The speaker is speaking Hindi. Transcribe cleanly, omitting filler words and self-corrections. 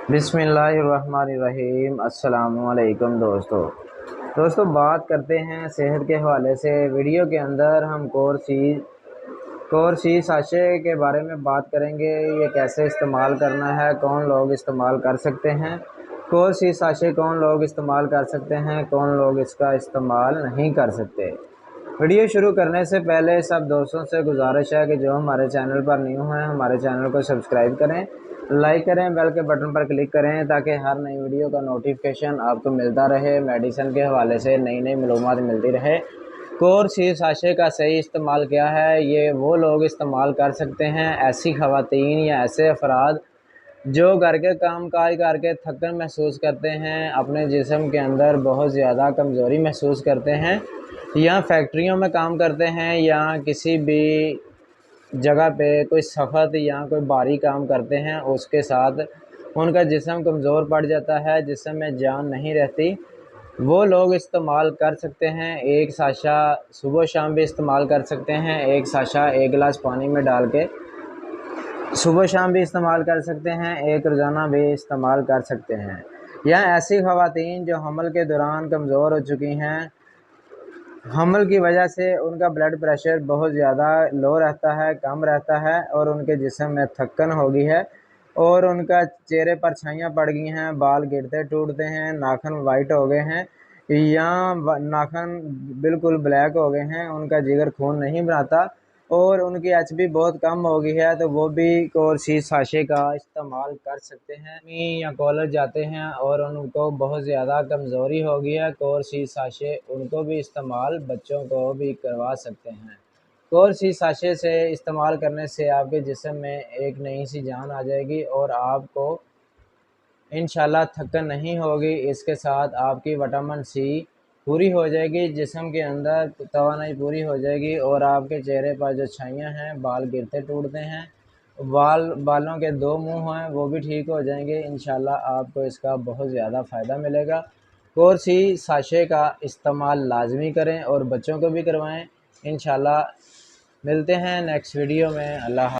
बिस्मिल्लाहिर्रहमानिर्रहीम। अस्सलामुअलैकुम दोस्तों बात करते हैं सेहत के हवाले से। वीडियो के अंदर हम कोरसी साशे के बारे में बात करेंगे। ये कैसे इस्तेमाल करना है, कौन लोग इस्तेमाल कर सकते हैं, कोरसी साशे कौन लोग इस्तेमाल कर सकते हैं, कौन लोग इसका इस्तेमाल नहीं कर सकते। वीडियो शुरू करने से पहले सब दोस्तों से गुजारिश है कि जो हमारे चैनल पर न्यू हैं हमारे चैनल को सब्सक्राइब करें, लाइक करें, बेल के बटन पर क्लिक करें ताकि हर नई वीडियो का नोटिफिकेशन आपको मिलता रहे। मेडिसिन के हवाले से नई नई मालूमात मिलती रहे। कोरसी साशे का सही इस्तेमाल क्या है, ये वो लोग इस्तेमाल कर सकते हैं, ऐसी ख़वातीन या ऐसे अफराद जो घर के काम काज करके थकन महसूस करते हैं, अपने जिस्म के अंदर बहुत ज़्यादा कमज़ोरी महसूस करते हैं, या फैक्ट्रियों में काम करते हैं, या किसी भी जगह पे कोई सख्त या कोई भारी काम करते हैं, उसके साथ उनका जिस्म कमज़ोर पड़ जाता है, जिस्म में जान नहीं रहती। वो लोग इस्तेमाल कर सकते हैं। एक साशा सुबह शाम भी इस्तेमाल कर सकते हैं। एक साशा एक गिलास पानी में डाल के सुबह शाम भी इस्तेमाल कर सकते हैं, एक रोज़ाना भी इस्तेमाल कर सकते हैं। या ऐसी ख़वातीन जो हमल के दौरान कमज़ोर हो चुकी हैं, हमल की वजह से उनका ब्लड प्रेशर बहुत ज़्यादा लो रहता है, कम रहता है, और उनके जिस्म में थक्कन हो गई है, और उनका चेहरे पर छाइयाँ पड़ गई हैं, बाल गिरते टूटते हैं, नाखून वाइट हो गए हैं, या नाखून बिल्कुल ब्लैक हो गए हैं, उनका जिगर खून नहीं बनाता, और उनकी एचबी बहुत कम हो गई है, तो वो भी कोरसी साशे का इस्तेमाल कर सकते हैं। या कॉलेज जाते हैं और उनको बहुत ज़्यादा कमज़ोरी हो गई है, कोरसी साशे उनको भी इस्तेमाल बच्चों को भी करवा सकते हैं। कोरसी साशे से इस्तेमाल करने से आपके जिस्म में एक नई सी जान आ जाएगी और आपको इंशाल्लाह थकन नहीं होगी। इसके साथ आपकी विटामिन सी पूरी हो जाएगी, जिस्म के अंदर तवानाई पूरी हो जाएगी, और आपके चेहरे पर जो छाइयाँ हैं, बाल गिरते टूटते हैं, बालों के दो मुंह हैं, वो भी ठीक हो जाएंगे। इंशाल्लाह आपको इसका बहुत ज़्यादा फ़ायदा मिलेगा। कोरसी साशे का इस्तेमाल लाजमी करें और बच्चों को भी करवाएं। इंशाल्लाह मिलते हैं नेक्स्ट वीडियो में। अल्लाह।